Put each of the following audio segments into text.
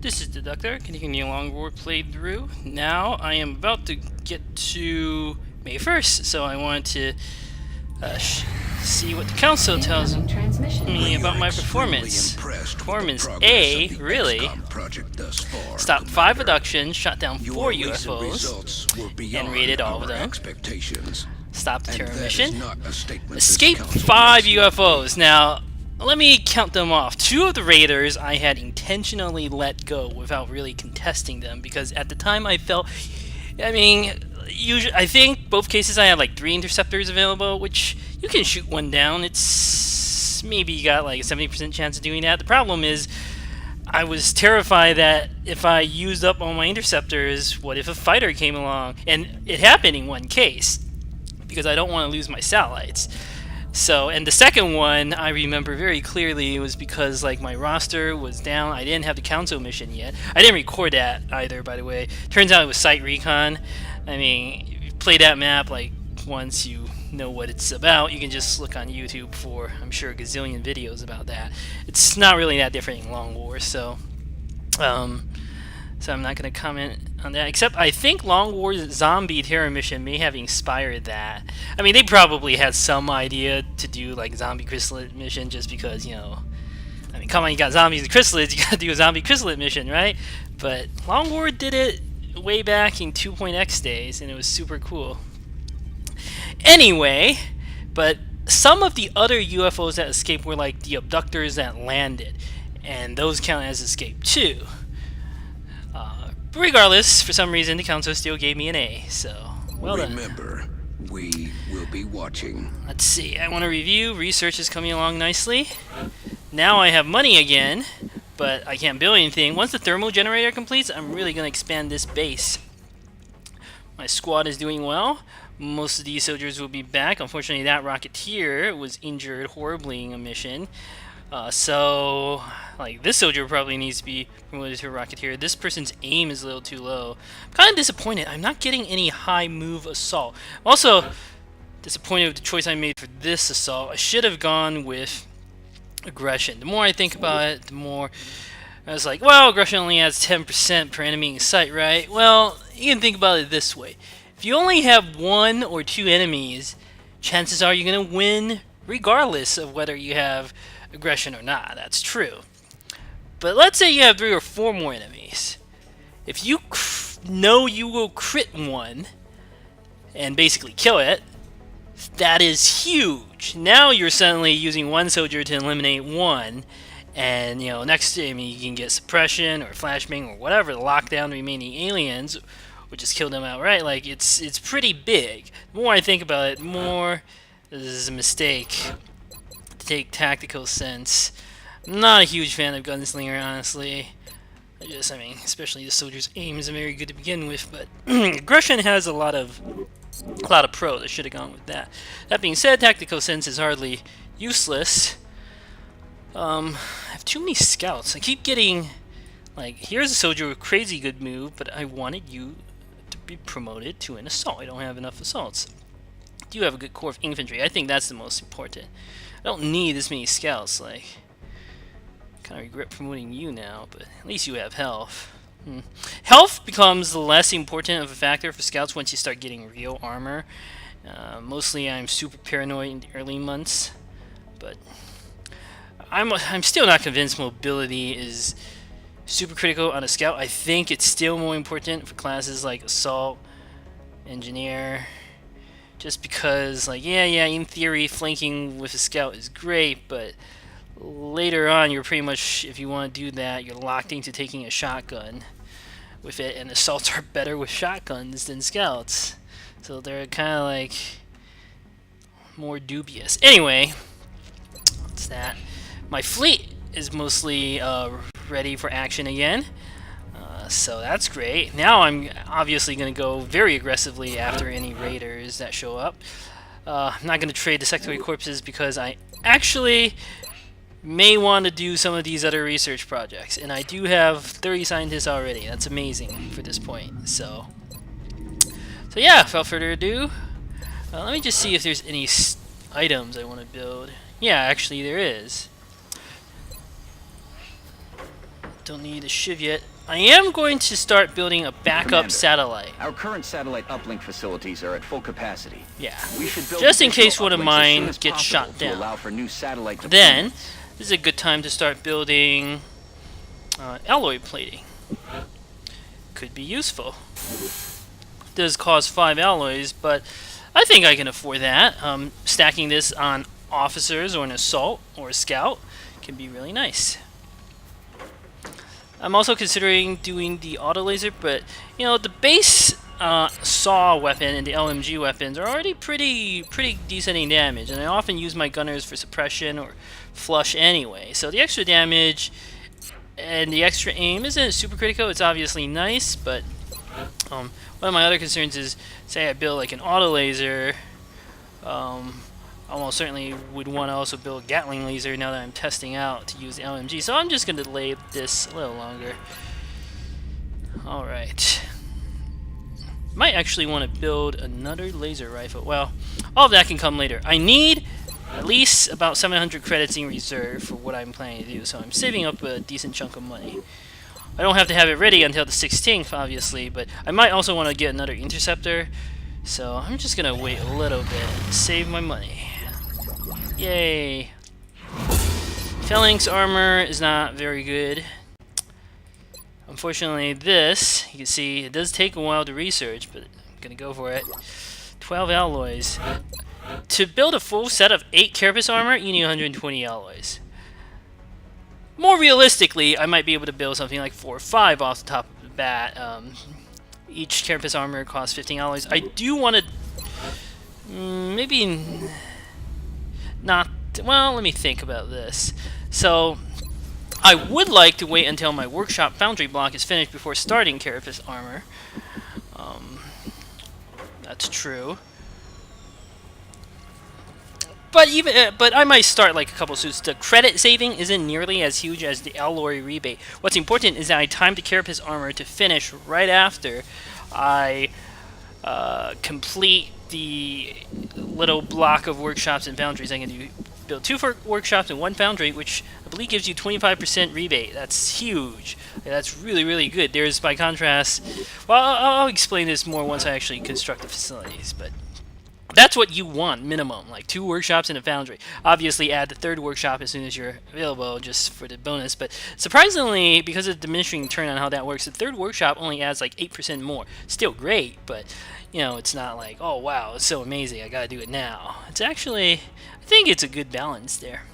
This is the Doctor, continuing Long War playthrough. Now I am about to get to May 1st, so I want to see what the council tells me about my performance. Performance A, really? Stopped 5 abductions, shot down 4 UFOs, and raided all of them. Stopped the terror mission. Escaped 5 UFOs. Now, let me count them off. 2 of the raiders I had intentionally let go without really contesting them, because at the time I felt, usually, I think both cases I had like 3 interceptors available, which you can shoot one down. It's maybe you got like a 70% chance of doing that. The problem is I was terrified that if I used up all my interceptors, what if a fighter came along? And it happened in one case, because I don't want to lose my satellites. So, and the second one I remember very clearly was because like my roster was down. I didn't have the council mission yet. I didn't record that either, by the way. Turns out it was Site Recon. I mean, if you play that map like once you know what it's about, you can just look on YouTube for, I'm sure, a gazillion videos about that. It's not really that different in Long War, so I'm not going to comment on that, except I think Long War's zombie terror mission may have inspired that. I mean, they probably had some idea to do like zombie chrysalid mission just because, you know, I mean, come on, you got zombies and chrysalids, you gotta do a zombie chrysalid mission, right? But Long War did it way back in 2.x days, and it was super cool. Anyway, but some of the other UFOs that escaped were like the abductors that landed, and those count as escape too. But regardless, for some reason, the council still gave me an A, so well done. Remember, we will be watching. Let's see, I want to review. Research is coming along nicely. Now I have money again, but I can't build anything. Once the thermal generator completes, I'm really going to expand this base. My squad is doing well. Most of these soldiers will be back. Unfortunately, that Rocketeer was injured horribly in a mission. So, like, this soldier probably needs to be promoted to a Rocketeer. This person's aim is a little too low. I'm kind of disappointed. I'm not getting any high move assault. I'm also disappointed with the choice I made for this assault. I should have gone with aggression. The more I think about it, the more I was like, well, aggression only adds 10% per enemy in sight, right? Well, you can think about it this way. If you only have 1 or 2 enemies, chances are you're going to win regardless of whether you have aggression or not. That's true. But let's say you have 3 or 4 more enemies. If you know you will crit one and basically kill it, that is huge. Now you're suddenly using 1 soldier to eliminate 1, and, you know, next time you can get suppression or flashbang or whatever to lock down the remaining aliens, or just kill them outright. Like, it's pretty big. The more I think about it, the more this is a mistake to take tactical sense. I'm not a huge fan of Gunslinger, honestly. I mean, especially the soldier's aim isn't very good to begin with, but aggression has a lot of pros. I should have gone with that. That being said, tactical sense is hardly useless. I have too many scouts. I keep getting, like, here's a soldier with crazy good move, but I wanted you to be promoted to an assault. I don't have enough assaults. Do you have a good core of infantry? I think that's the most important. I don't need this many scouts. Like, I kind of regret promoting you now, but at least you have health. Health becomes less important of a factor for scouts once you start getting real armor. Mostly I'm super paranoid in the early months, but I'm still not convinced mobility is super critical on a scout. I think it's still more important for classes like assault, engineer, just because, like, yeah, in theory flanking with a scout is great, but later on you're pretty much, if you want to do that, you're locked into taking a shotgun with it, and assaults are better with shotguns than scouts, so they're kind of like more dubious. Anyway, what's that? My fleet is mostly ready for action again, so that's great. Now I'm obviously going to go very aggressively after any raiders that show up. I'm not going to trade the secondary corpses because I actually may want to do some of these other research projects, and I do have 30 scientists already. That's amazing for this point. So yeah, without further ado, let me just see if there's any items I want to build. Yeah, actually there is. Don't need a shiv yet. I am going to start building a backup Commander, satellite. Our current satellite uplink facilities are at full capacity. Yeah. We should build Just in additional case one of uplinks as mine soon as gets possible shot to down. allow for new satellite Then, deployments. this is a good time to start building alloy plating. Could be useful. Does cost 5 alloys, but I think I can afford that. Stacking this on officers or an assault or a scout can be really nice. I'm also considering doing the auto laser, but you know, the base saw weapon and the LMG weapons are already pretty decent in damage, and I often use my gunners for suppression or flush anyway. So the extra damage and the extra aim isn't super critical. It's obviously nice, but one of my other concerns is, say I build like an auto laser, almost certainly would want to also build a Gatling laser now that I'm testing out to use the LMG. So I'm just going to delay this a little longer. Alright. Might actually want to build another laser rifle. Well, all of that can come later. I need at least about 700 credits in reserve for what I'm planning to do, so I'm saving up a decent chunk of money. I don't have to have it ready until the 16th, obviously, but I might also want to get another interceptor, so I'm just going to wait a little bit and save my money. Yay! Phalanx armor is not very good. Unfortunately, this, you can see, it does take a while to research, but I'm going to go for it. 12 alloys. To build a full set of 8 carapace armor, you need 120 alloys. More realistically, I might be able to build something like 4 or 5 off the top of the bat. Each carapace armor costs 15 alloys. I do want to... maybe... not... well, let me think about this. So, I would like to wait until my workshop foundry block is finished before starting carapace armor. That's true. But but I might start like a couple suits. The credit saving isn't nearly as huge as the alloy rebate. What's important is that I time the carapace armor to finish right after I complete the little block of workshops and foundries. I can build 2 workshops and 1 foundry, which I believe gives you 25% rebate. That's huge. That's really good. There's, by contrast, well, I'll explain this more once I actually construct the facilities, but that's what you want, minimum, like 2 workshops and a foundry. Obviously, add the 3rd workshop as soon as you're available, just for the bonus. But surprisingly, because of the diminishing return on how that works, the 3rd workshop only adds like 8% more. Still great, but you know, it's not like, oh wow, it's so amazing, I gotta do it now. It's actually, I think it's a good balance there.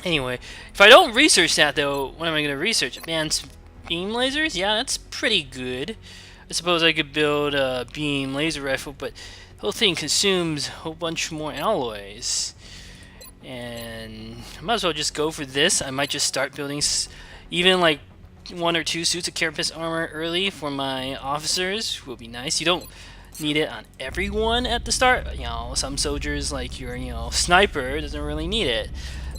Anyway, if I don't research that though, what am I gonna research? Advanced beam lasers? Yeah, that's pretty good. I suppose I could build a beam laser rifle, but the whole thing consumes a whole bunch more alloys. And I might as well just go for this. I might just start building even like 1 or 2 suits of carapace armor early for my officers. Will be nice. You don't need it on everyone at the start. You know, some soldiers, like your sniper, doesn't really need it.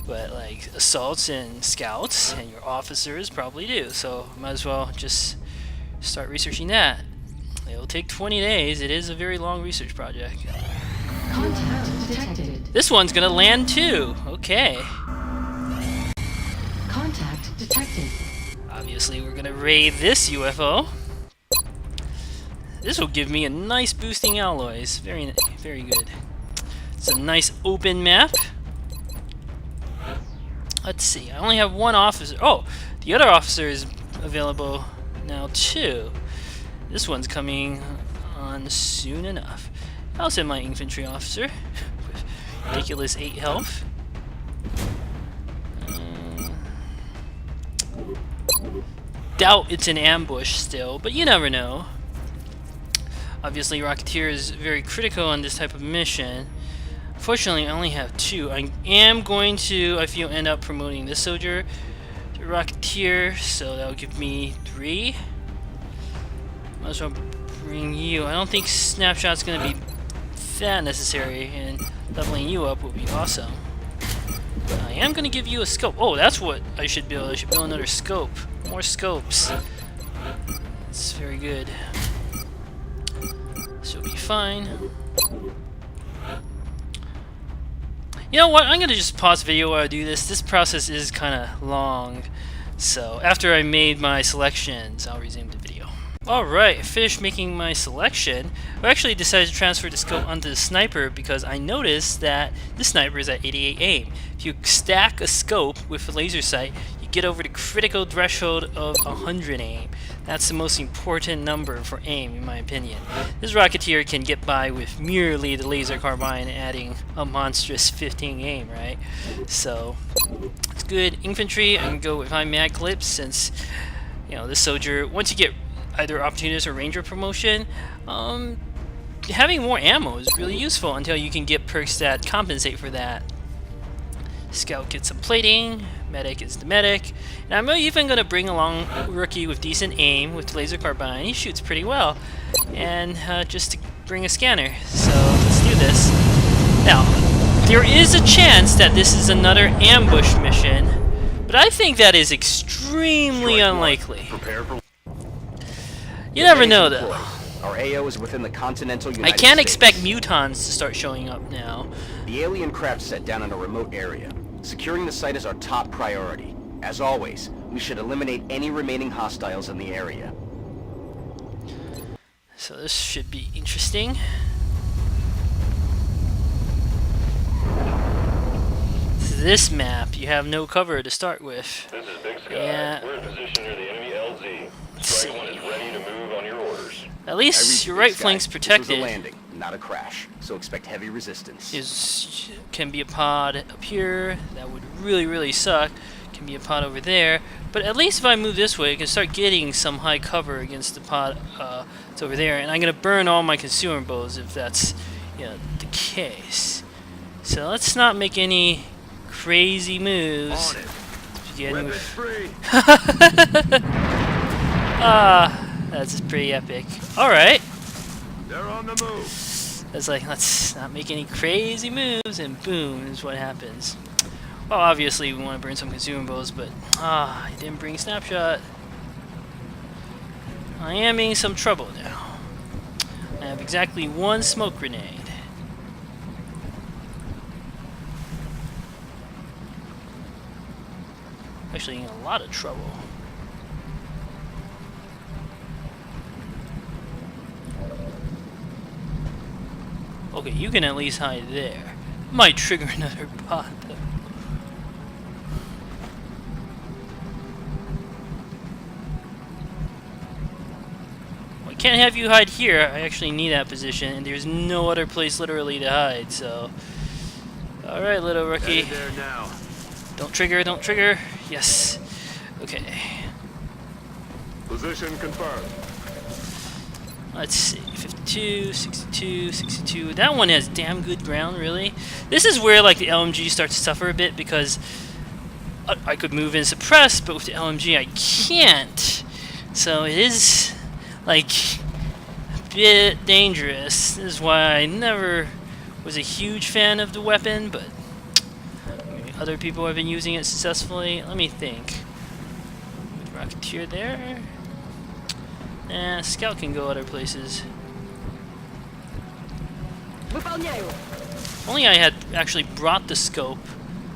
But like assaults and scouts and your officers probably do. So might as well just start researching that. It'll take 20 days. It is a very long research project. Contact detected. This one's gonna land too. Okay. Contact detected. Obviously, we're gonna raid this UFO. This will give me a nice boosting alloys. Very good. It's a nice open map. Let's see. I only have 1 officer. Oh, the other officer is available now too. This one's coming on soon enough. I'll send my infantry officer with ridiculous 8 health. Doubt it's an ambush still, but you never know. Obviously, Rocketeer is very critical on this type of mission. Fortunately, I only have 2. I am going to, I feel, end up promoting this soldier to Rocketeer, so that'll give me 3. Might as well bring you. I don't think Snapshot's going to be that necessary, and leveling you up would be awesome. But I am going to give you a scope. Oh, that's what I should build. I should build another scope. More scopes. That's very good. This will be fine. You know what? I'm going to just pause the video while I do this. This process is kind of long. So after I made my selections, I'll resume the video. Alright, I finished making my selection. I actually decided to transfer the scope onto the sniper because I noticed that the sniper is at 88 aim. If you stack a scope with a laser sight, you get over the critical threshold of 100 aim. That's the most important number for aim, in my opinion. This Rocketeer can get by with merely the laser carbine adding a monstrous 15 aim, right? So, it's good. Infantry, I can go with high mag clips since, you know, this soldier, once you get either opportunist or ranger promotion, having more ammo is really useful until you can get perks that compensate for that. Scout gets some plating, medic is the medic, and I'm even going to bring along a rookie with decent aim with laser carbine. He shoots pretty well, and just to bring a scanner. So let's do this. Now, there is a chance that this is another ambush mission, but I think that is extremely unlikely. You never know, though. Our AO is within the continental United I can't States. expect mutons to start showing up now. The alien craft set down in a remote area. Securing the site is our top priority. As always, we should eliminate any remaining hostiles in the area. So this should be interesting. This map, you have no cover to start with. This is Big Sky. Yeah. We're in position near the enemy LZ. Strike one is ready to move on your orders. At least your right flank's This was a protected. landing, not a crash. So expect heavy resistance. Can be a pod up here. That would really suck. Can be a pod over there. But at least if I move this way, I can start getting some high cover against the pod that's over there. And I'm gonna burn all my consumables if that's, you know, the case. So let's not make any crazy moves. That's pretty epic. Alright. They're on the move. It's like, let's not make any crazy moves, and boom, is what happens. Well, obviously we want to burn some consumables, but I didn't bring snapshot. I am in some trouble now. I have exactly one smoke grenade. Actually in a lot of trouble. Okay, you can at least hide there. Might trigger another bot though. Well, I can't have you hide here. I actually need that position, and there's no other place literally to hide, so. Alright, little rookie. There now. Don't trigger, don't trigger. Yes. Okay. Position confirmed. Let's see. 52, 62, 62. That one has damn good ground, really. This is where, like, the LMG starts to suffer a bit because I could move and suppress, but with the LMG I can't. So it is, like, a bit dangerous. This is why I never was a huge fan of the weapon, but other people have been using it successfully. Let me think. Rocketeer there. Nah, Scout can go other places. If only I had actually brought the scope.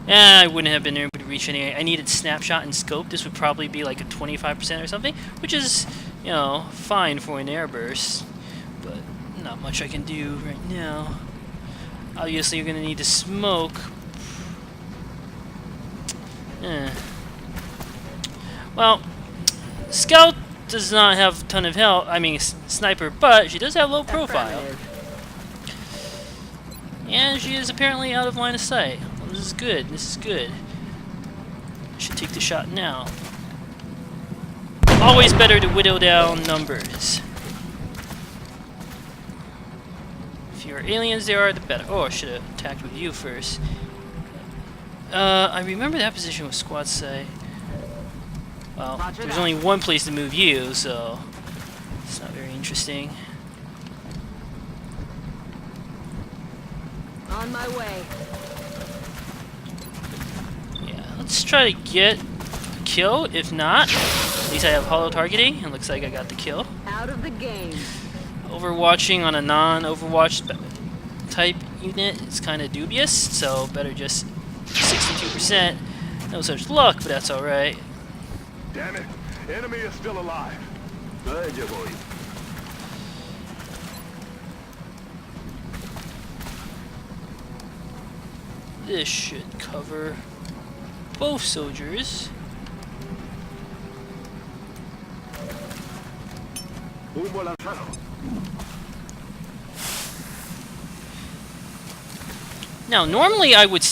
I wouldn't have been able to reach any. I needed snapshot and scope. This would probably be like a 25% or something, which is, you know, fine for an airburst, but not much I can do right now. Obviously, you're gonna need to smoke. Well, Scout does not have a ton of health. I mean, sniper, but she does have low profile. And she is apparently out of line of sight. Well, this is good. This is good. Should take the shot now. Always better to whittle down numbers. The fewer aliens there are, the better. Oh, I should have attacked with you first. I remember that position with squad sight. Well, there's only one place to move you, so it's not very interesting. On my way. Yeah, let's try to get a kill. If not, at least I have hollow targeting. It looks like I got the kill. Out of the game. Overwatching on a non-Overwatch type unit is kind of dubious, so better just 62%. No such luck, but that's alright. Damn it! Enemy is still alive. Vaya voy. This should cover both soldiers. Humo lanzado. Now, normally I would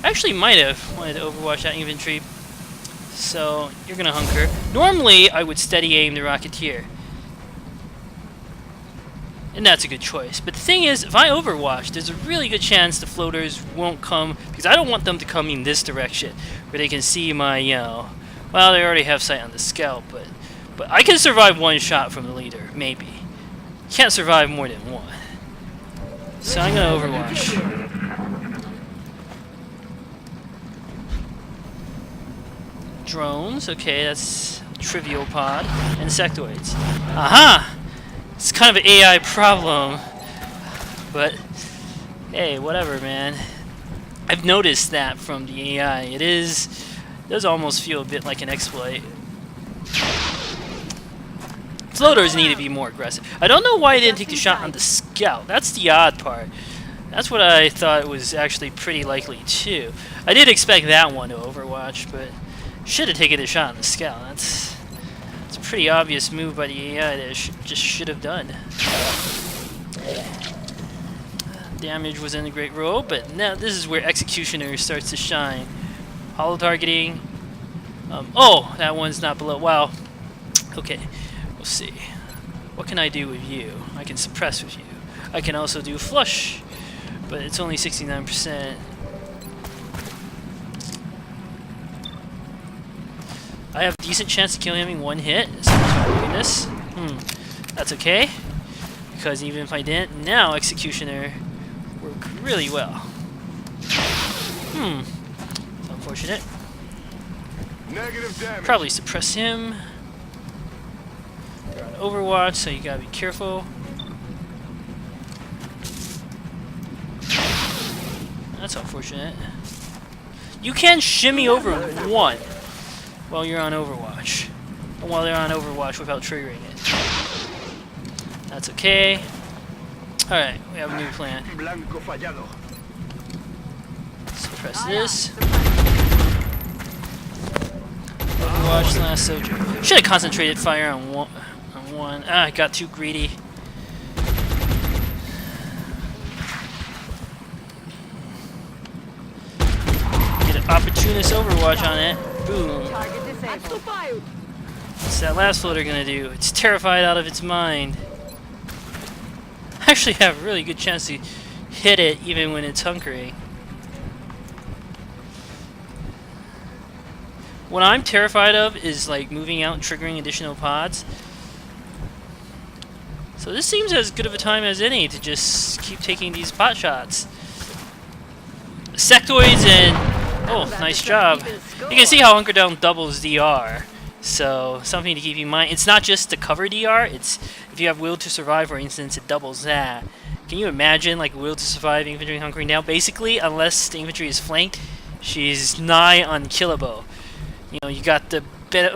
actually might have wanted to overwatch that infantry. So you're gonna hunker. Normally I would steady aim the Rocketeer, and that's a good choice. But the thing is, if I overwatch, there's a really good chance the floaters won't come, because I don't want them to come in this direction where they can see my, well, they already have sight on the scout, but I can survive one shot from the leader, maybe. Can't survive more than one. So I'm gonna overwatch. Drones, okay, that's trivial pod. Insectoids. Aha! It's kind of an AI problem, but hey, whatever, man. I've noticed that from the AI. It does almost feel a bit like an exploit. Floaters need to be more aggressive. I don't know why I didn't take the shot on the scout. That's the odd part. That's what I thought was actually pretty likely too. I did expect that one to overwatch, but should have taken a shot on the scout. That's a pretty obvious move by the AI that it just should have done. Damage was in a great role, but now this is where Executioner starts to shine. Hollow targeting. Oh, that one's not below. Wow. Okay, we'll see. What can I do with you? I can suppress with you. I can also do flush, but it's only 69%. I have a decent chance of killing him in one hit. So I'm doing this. That's okay, because even if I didn't, now Executioner worked really well. It's unfortunate. Negative damage. Probably suppress him. You're on Overwatch, so you gotta be careful. That's unfortunate. You can shimmy over one while you're on Overwatch. And while they're on Overwatch without triggering it. That's okay. Alright, we have a new plan. Blanco fallado. Suppress this. Overwatch last soldier. Should have concentrated fire on one. Ah, I got too greedy. Get an opportunist Overwatch on it. Boom. Target disabled. What's that last floater gonna do? It's terrified out of its mind. I actually have a really good chance to hit it even when it's hunkering. What I'm terrified of is like moving out and triggering additional pods. So this seems as good of a time as any to just keep taking these pot shots. Sectoids and... Oh, nice job. You can see how Hunker Down doubles DR. So, something to keep in mind. It's not just to cover DR, it's if you have Will to Survive, for instance, it doubles that. Can you imagine, like, Will to Survive infantry hunkering down? Basically, unless the infantry is flanked, she's nigh unkillable. You know, you got the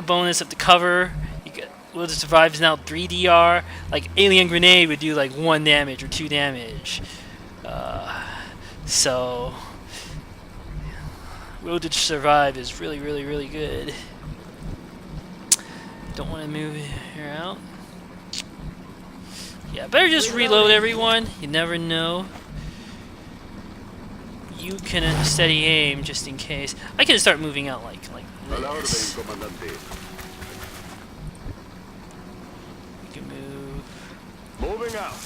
bonus of the cover, you got Will to Survive is now 3 DR. Like, Alien Grenade would do, like, 1 damage or 2 damage. So... Will to Survive is really, really, really good. Don't want to move her out. Yeah, better just reload everyone. You never know. You can steady aim just in case. I can start moving out like this. You can move. Moving out.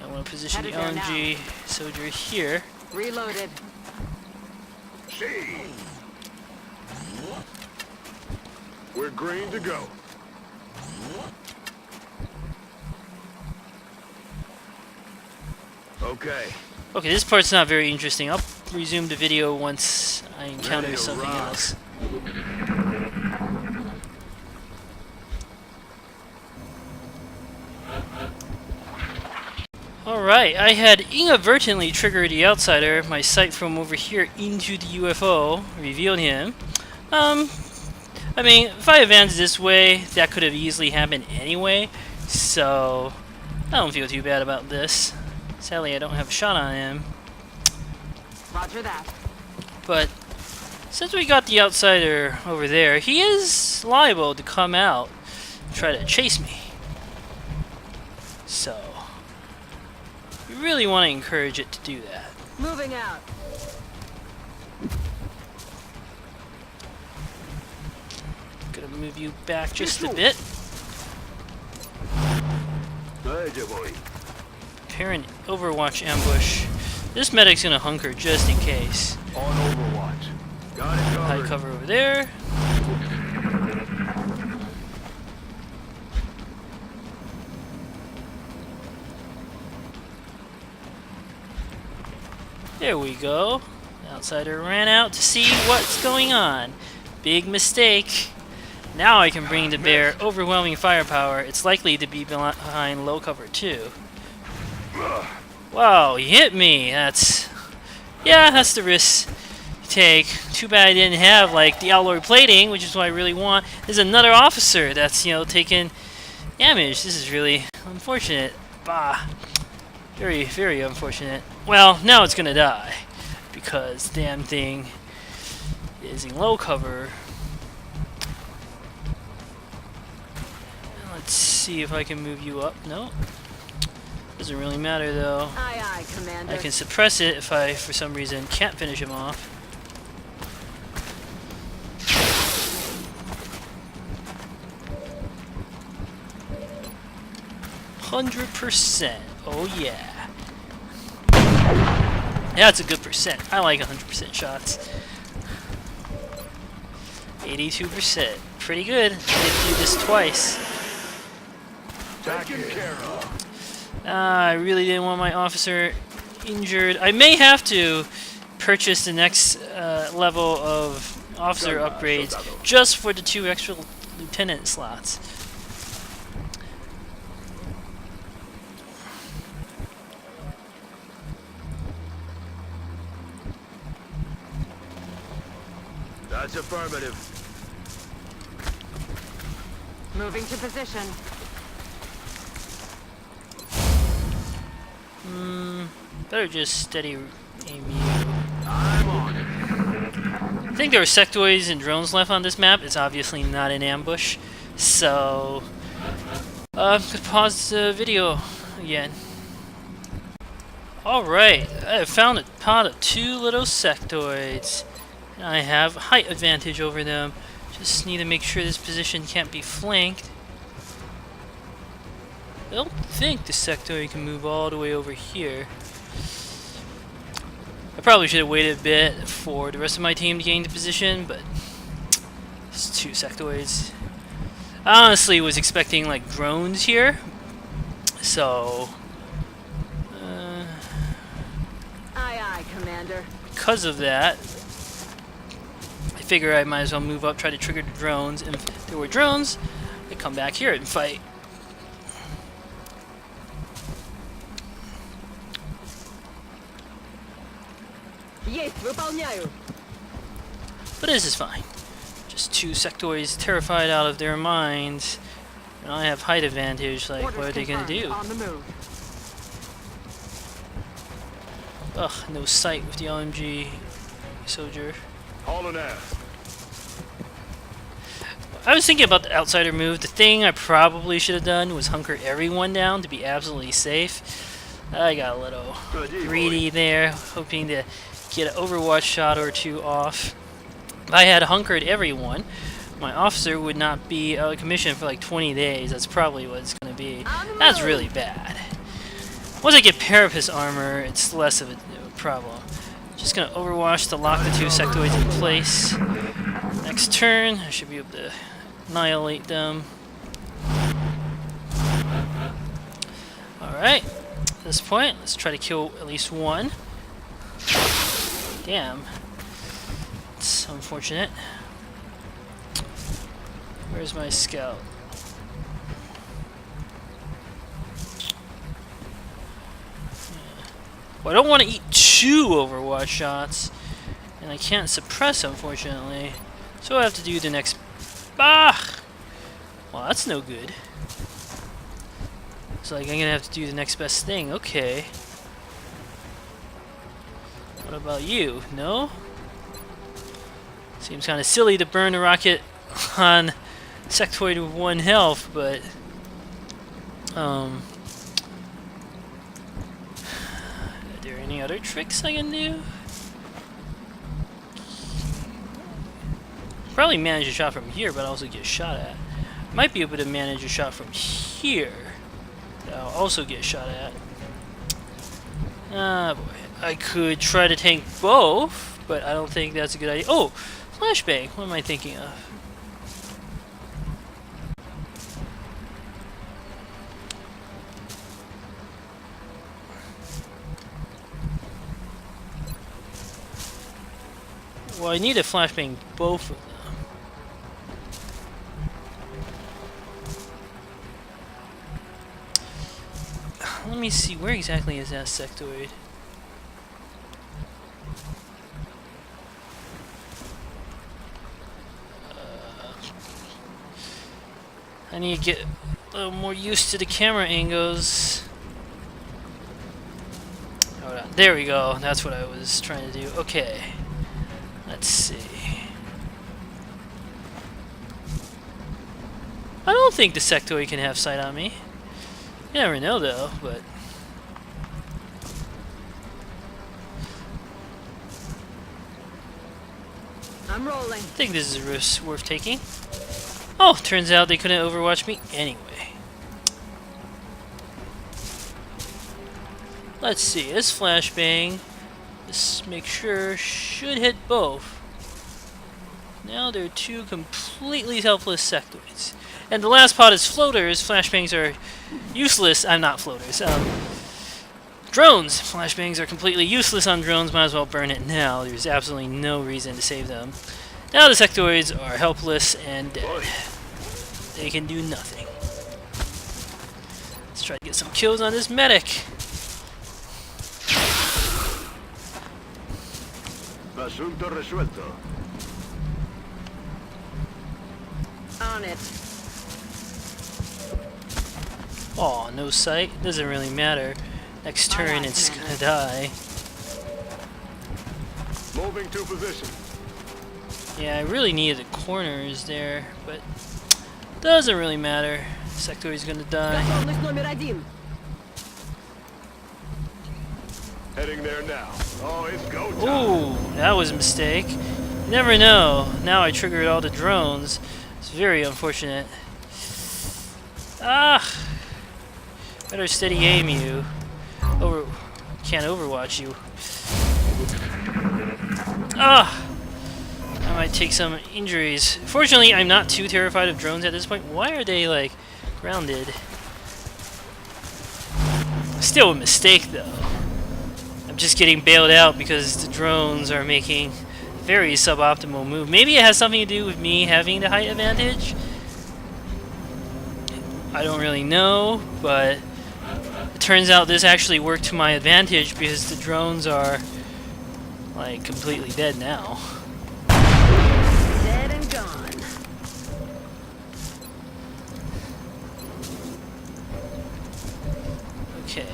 I want to position the Headed there LMG soldier here. Reloaded. See. We're green to go. Okay. Okay, this part's not very interesting. I'll resume the video once I encounter Ready to something rock. else. Alright, I had inadvertently triggered the Outsider. My sight from over here into the UFO revealed him. I mean, if I advanced this way, that could have easily happened anyway, so I don't feel too bad about this. Sadly, I don't have a shot on him, Roger that. but since we got the outsider over there, he is liable to come out and try to chase me. So, you really want to encourage it to do that. Moving out. Gonna move you back just a bit. Prepare an Overwatch ambush. This medic's gonna hunker just in case. On Overwatch. Got it High covered. cover over there. There we go. The outsider ran out to see what's going on. Big mistake. Now I can bring to bear overwhelming firepower. It's likely to be behind low cover too. Wow, he hit me. That's the risk you take. Too bad I didn't have like the alloy plating, which is what I really want. There's another officer that's taking damage. This is really unfortunate. Bah. Very, very unfortunate. Well, now it's gonna die because the damn thing is in low cover. Let's see if I can move you up. No. Doesn't really matter though. Aye, aye, Commander. I can suppress it if I, for some reason, can't finish him off. %. Oh yeah. Yeah, it's a good percent. I like 100% shots. 82%. Pretty good. I did do this twice. Taken care of. I really didn't want my officer injured. I may have to purchase the next level of officer upgrades just for the 2 extra lieutenant slots. That's affirmative. Moving to position. Better just steady aim you. I'm on it. I think there are sectoids and drones left on this map. It's obviously not an ambush. So, could pause the video again. Alright, I have found a pod of 2 little sectoids. I have height advantage over them. Just need to make sure this position can't be flanked. I don't think the sectoid can move all the way over here. I probably should have waited a bit for the rest of my team to gain the position, but it's 2 sectoids. I honestly was expecting like drones here, so Aye, aye, Commander. because of that, I figure I might as well move up, try to trigger the drones, and if there were drones, I'd come back here and fight. Есть, выполняю. But this is fine. Just 2 sectoids terrified out of their minds, and I have height advantage. Like, Orders what are they gonna confirmed. do? On the move. Ugh, no sight with the LMG soldier. Hauling ass. I was thinking about the outsider move. The thing I probably should have done was hunker everyone down to be absolutely safe. I got a little greedy there, hoping to get an Overwatch shot or 2 off. If I had hunkered everyone, my officer would not be out of commission for like 20 days. That's probably what it's going to be. That's really bad. Once I get Parapus armor, it's less of a problem. Just going to Overwatch to lock the 2 sectoids in place. Next turn, I should be able to annihilate them. Alright, at this point, let's try to kill at least 1. Damn. It's unfortunate. Where's my scout? Well, I don't want to eat 2 Overwatch shots, and I can't suppress, unfortunately. So I have to do the next... Ah! Well, that's no good. It's like I'm gonna have to do the next best thing. Okay. What about you? No? Seems kind of silly to burn a rocket on sectoid with 1 health, but... Are there any other tricks I can do? Probably manage a shot from here, but also get shot at. Might be able to manage a shot from here. That I'll also get shot at. Ah, boy. I could try to tank both, but I don't think that's a good idea. Oh! Flashbang! What am I thinking of? Well, I need to flashbang both of them. Let me see, where exactly is that sectoid? I need to get a little more used to the camera angles. Hold on, there we go. That's what I was trying to do. Okay. Let's see. I don't think the sectoid can have sight on me. You never know though, but... I'm rolling. I think this is a risk worth taking. Oh, turns out they couldn't overwatch me anyway. Let's see, this flashbang, just make sure, should hit both. Now they're 2 completely helpless sectoids. And the last pot is floaters. Flashbangs are useless. I'm not floaters. Drones. Flashbangs are completely useless on drones. Might as well burn it now. There's absolutely no reason to save them. Now the sectoids are helpless and dead. They can do nothing. Let's try to get some kills on this medic. Asunto resuelto. On it. Aw, no sight. Doesn't really matter. Next turn it's gonna die. Moving to position. Yeah, I really needed the corners there, but doesn't really matter. Sectoid's gonna die. Готовность номер 1. Heading there now. Oh, it's go time. Ooh, that was a mistake. You never know. Now I triggered all the drones. It's very unfortunate. Ah! Better steady aim you. Can't overwatch you. Ah! I might take some injuries. Fortunately, I'm not too terrified of drones at this point. Why are they, like, grounded? Still a mistake, though. I'm just getting bailed out because the drones are making a very suboptimal move. Maybe it has something to do with me having the height advantage. I don't really know, but it turns out this actually worked to my advantage because the drones are, like, completely dead now. Dead and gone. Okay.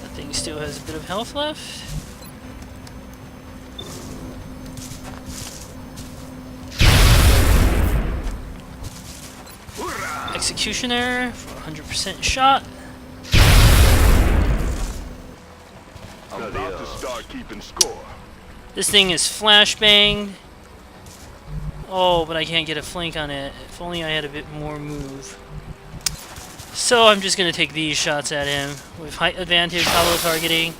That thing still has a bit of health left. Executioner for 100% shot. About to start keeping score. This thing is flashbanged. Oh, but I can't get a flank on it. If only I had a bit more move. So I'm just going to take these shots at him with height advantage, hollow targeting.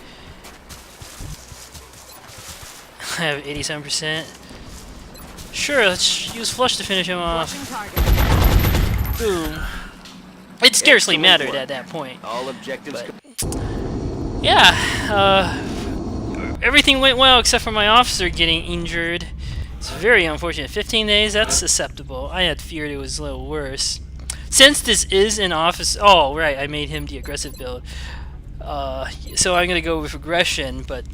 I have 87%. Sure, let's use flush to finish him off. Flushing target. Boom. It scarcely Excellent mattered work. at that point. All objectives. Yeah, everything went well except for my officer getting injured. It's very unfortunate. 15 days, that's acceptable. I had feared it was a little worse. Since this is an office... Oh, right, I made him the aggressive build. So I'm gonna go with aggression, but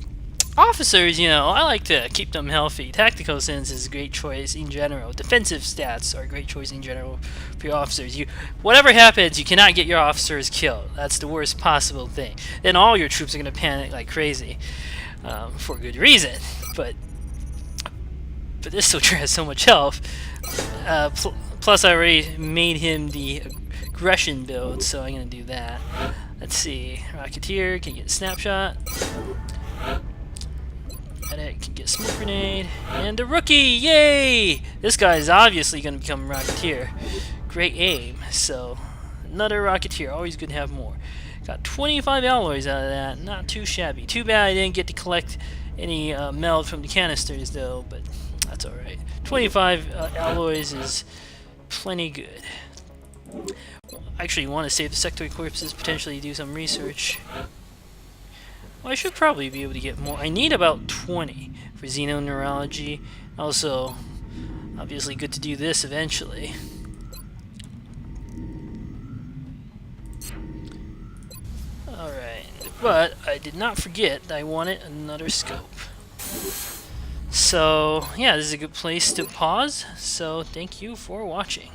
officers, you know, I like to keep them healthy. Tactical sense is a great choice in general. Defensive stats are a great choice in general for your officers. Whatever happens, you cannot get your officers killed. That's the worst possible thing. Then all your troops are gonna panic like crazy, for good reason. But this soldier has so much health. Plus, I already made him the aggression build, so I'm gonna do that. Let's see, Rocketeer can get snapshot. Medic can get smoke grenade, and a rookie! Yay! This guy is obviously gonna become a Rocketeer. Great aim. So another Rocketeer. Always good to have more. Got 25 alloys out of that. Not too shabby. Too bad I didn't get to collect any meld from the canisters though, but that's all right. 25 alloys is plenty good. I actually want to save the sectoid corpses, potentially do some research. Well, I should probably be able to get more. I need about 20 for xenoneurology. Also, obviously good to do this eventually. Alright, but I did not forget that I wanted another scope. So, yeah, this is a good place to pause. So, thank you for watching.